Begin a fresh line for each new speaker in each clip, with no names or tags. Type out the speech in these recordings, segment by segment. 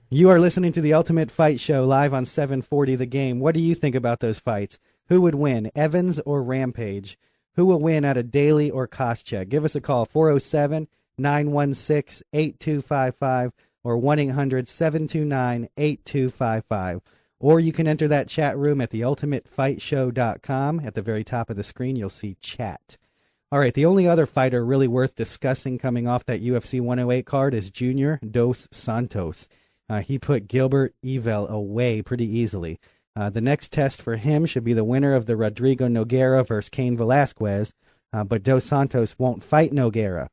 You are listening to the Ultimate Fight Show live on 740 The Game. What do you think about those fights? Who would win, Evans or Rampage? Who will win out of Daly or Koscheck? Give us a call, 407-916-8255 or 1-800-729-8255. Or you can enter that chat room at theultimatefightshow.com. At the very top of the screen, you'll see chat. All right, the only other fighter really worth discussing coming off that UFC 108 card is Junior Dos Santos. He put Gilbert Yvel away pretty easily. The next test for him should be the winner of the Rodrigo Nogueira versus Cain Velasquez, but Dos Santos won't fight Nogueira.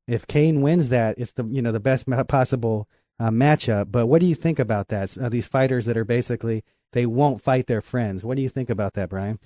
If Cain wins that, it's the best possible matchup. But what do you think about that? These fighters that are basically, they won't fight their friends. What do you think about that, Brian?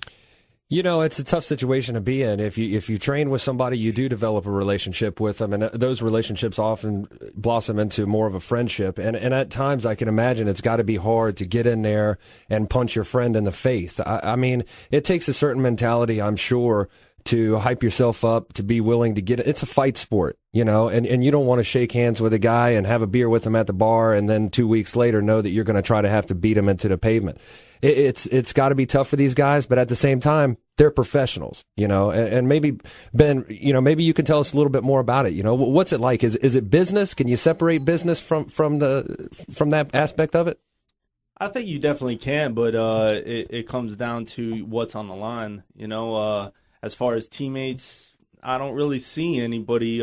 It's a tough situation to be in. If you train with somebody, you do develop a relationship with them, and those relationships often blossom into more of a friendship. And at times, I can imagine it's got to be hard to get in there and punch your friend in the face. I mean, it takes a certain mentality, I'm sure, to hype yourself up, to be willing to get it. It's a fight sport, and you don't want to shake hands with a guy and have a beer with him at the bar and then 2 weeks later know that you're going to have to beat him into the pavement. It's got to be tough for these guys, but at the same time, they're professionals, and maybe, Ben, maybe you can tell us a little bit more about it. What's it like? Is it business? Can you separate business from that aspect of it?
I think you definitely can, but it comes down to what's on the line. As far as teammates, I don't really see anybody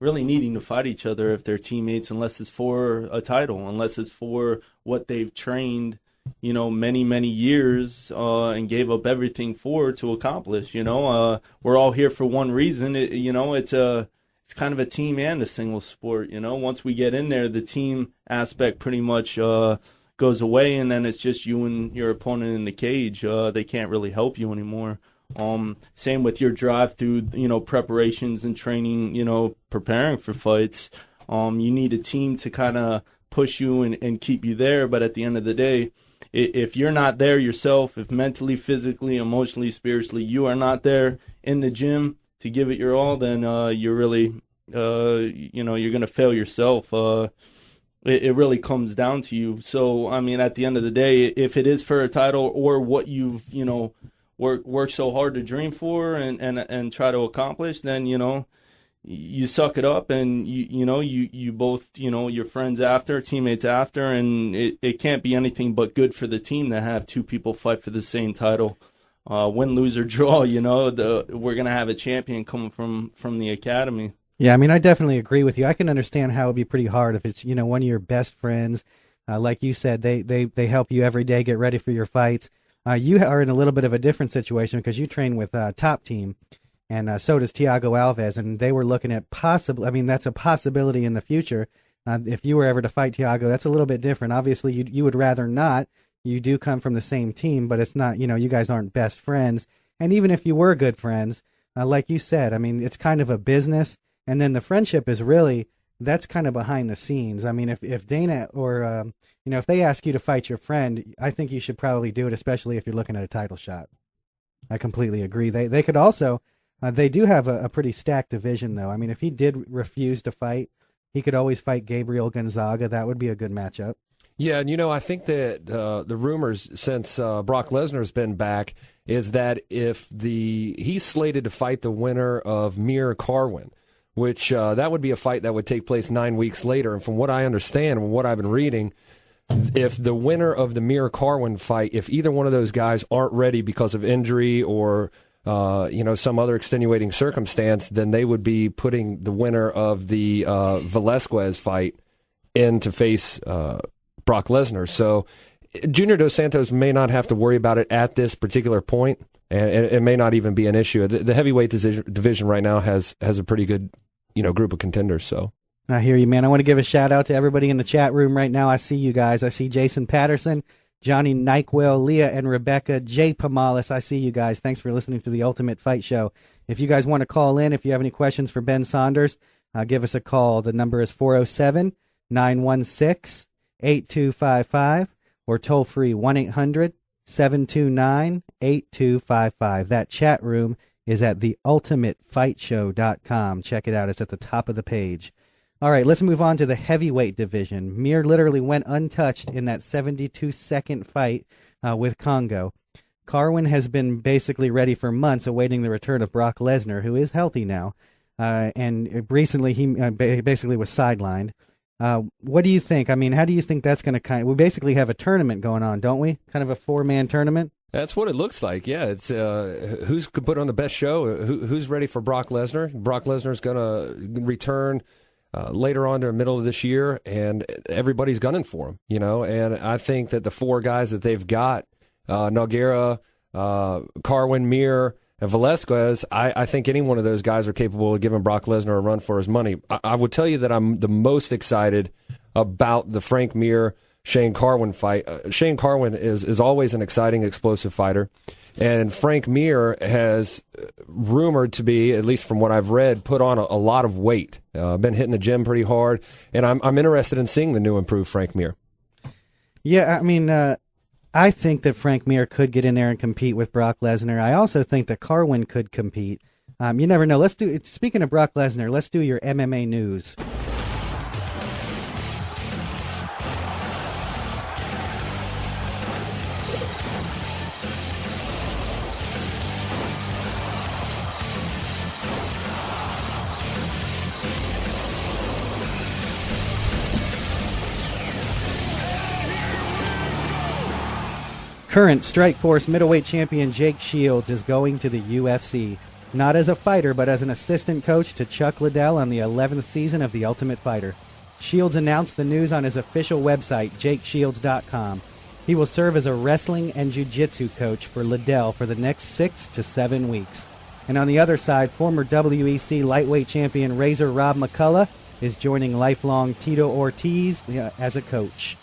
really needing to fight each other if they're teammates, unless it's for a title, unless it's for what they've trained, many, many years and gave up everything to accomplish. We're all here for one reason. It's kind of a team and a single sport. Once we get in there, the team aspect pretty much goes away, and then it's just you and your opponent in the cage. They can't really help you anymore. Same with your drive through, preparations and training, preparing for fights. You need a team to kind of push you and keep you there. But at the end of the day, if you're not there yourself, if mentally, physically, emotionally, spiritually, you are not there in the gym to give it your all, then you're really, you're going to fail yourself. It really comes down to you. So, I mean, at the end of the day, if it is for a title or what you've, work so hard to dream for and try to accomplish, then you suck it up and you both your friends after, teammates after, and it can't be anything but good for the team to have two people fight for the same title. Win, lose, or draw, we're gonna have a champion coming from the academy.
Yeah, I mean, I definitely agree with you. I can understand how it'd be pretty hard if it's one of your best friends, like you said, they help you every day get ready for your fights. You are in a little bit of a different situation because you train with Top Team, and so does Thiago Alves, and they were looking at that's a possibility in the future. If you were ever to fight Thiago, that's a little bit different. Obviously, you would rather not. You do come from the same team, but it's not, you guys aren't best friends. And even if you were good friends, like you said, I mean, it's kind of a business, and then the friendship is really, that's kind of behind the scenes. I mean, if Dana or if they ask you to fight your friend, I think you should probably do it, especially if you're looking at a title shot. I completely agree. They could also, they do have a pretty stacked division, though. I mean, if he did refuse to fight, he could always fight Gabriel Gonzaga. That would be a good matchup.
Yeah, and I think that the rumors since Brock Lesnar's been back is that if he's slated to fight the winner of Mir Carwin, which that would be a fight that would take place 9 weeks later. And from what I understand, and what I've been reading, if the winner of the Mir Carwin fight, if either one of those guys aren't ready because of injury or some other extenuating circumstance, then they would be putting the winner of the Velasquez fight in to face Brock Lesnar. So Junior Dos Santos may not have to worry about it at this particular point, and it may not even be an issue. The heavyweight division right now has a pretty good group of contenders. So
I hear you, man. I want to give a shout out to everybody in the chat room right now. I see you guys. I see Jason Patterson, Johnny Nyquil, Leah and Rebecca, Jay Pamalis. I see you guys. Thanks for listening to the Ultimate Fight Show. If you guys want to call in, if you have any questions for Ben Saunders, give us a call. The number is 407-916-8255 or toll free 1-800-729-8255. That chat room is at theultimatefightshow.com. Check it out. It's at the top of the page. All right, let's move on to the heavyweight division. Mir literally went untouched in that 72-second fight with Congo. Carwin has been basically ready for months, awaiting the return of Brock Lesnar, who is healthy now, and recently he basically was sidelined. What do you think? I mean, how do you think that's going to we basically have a tournament going on, don't we? Kind of a 4-man tournament?
That's what it looks like. Yeah, it's who's could put on the best show. Who's ready for Brock Lesnar? Brock Lesnar's going to return later on to the middle of this year, and everybody's gunning for him. And I think that the 4 guys that they've got, Nogueira, Carwin, Mir, and Velasquez, I think any one of those guys are capable of giving Brock Lesnar a run for his money. I would tell you that I'm the most excited about the Frank Mir Shane Carwin fight. Shane Carwin is always an exciting, explosive fighter, and Frank Mir has rumored to be, at least from what I've read, put on a lot of weight. Been hitting the gym pretty hard, and I'm interested in seeing the new improved Frank Mir.
Yeah, I mean, I think that Frank Mir could get in there and compete with Brock Lesnar. I also think that Carwin could compete. You never know. Speaking of Brock Lesnar, let's do your MMA news. Current Strikeforce middleweight champion Jake Shields is going to the UFC, not as a fighter but as an assistant coach to Chuck Liddell on the 11th season of The Ultimate Fighter. Shields announced the news on his official website, jakeshields.com. He will serve as a wrestling and jiu-jitsu coach for Liddell for the next 6 to 7 weeks. And on the other side, former WEC lightweight champion Razor Rob McCullough is joining lifelong Tito Ortiz as a coach.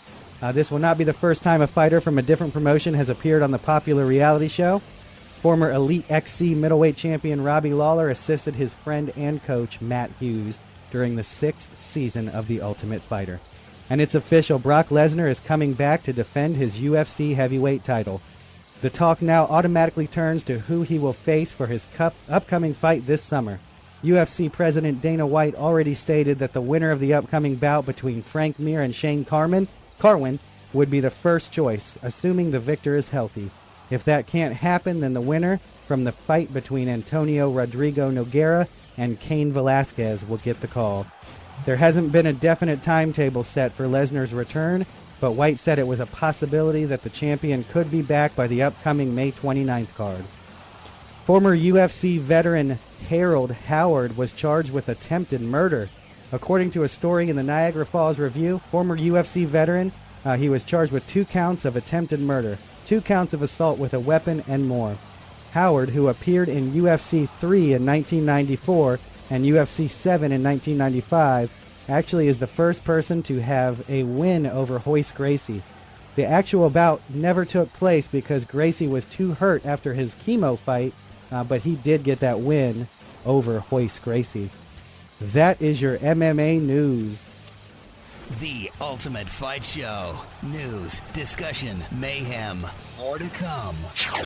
This will not be the first time a fighter from a different promotion has appeared on the popular reality show. Former Elite XC middleweight champion Robbie Lawler assisted his friend and coach Matt Hughes during the 6th season of The Ultimate Fighter. And it's official, Brock Lesnar is coming back to defend his UFC heavyweight title. The talk now automatically turns to who he will face for his upcoming fight this summer. UFC President Dana White already stated that the winner of the upcoming bout between Frank Mir and Shane Carwin would be the first choice, assuming the victor is healthy. If that can't happen, then the winner from the fight between Antonio Rodrigo Nogueira and Cain Velasquez will get the call. There hasn't been a definite timetable set for Lesnar's return, but White said it was a possibility that the champion could be back by the upcoming May 29th card. Former UFC veteran Harold Howard was charged with attempted murder. According to a story in the Niagara Falls Review, former UFC veteran, he was charged with 2 counts of attempted murder, 2 counts of assault with a weapon, and more. Howard, who appeared in UFC 3 in 1994 and UFC 7 in 1995, actually is the first person to have a win over Royce Gracie. The actual bout never took place because Gracie was too hurt after his chemo fight, but he did get that win over Royce Gracie. That is your MMA news.
The Ultimate Fight Show. News, discussion, mayhem. More to come.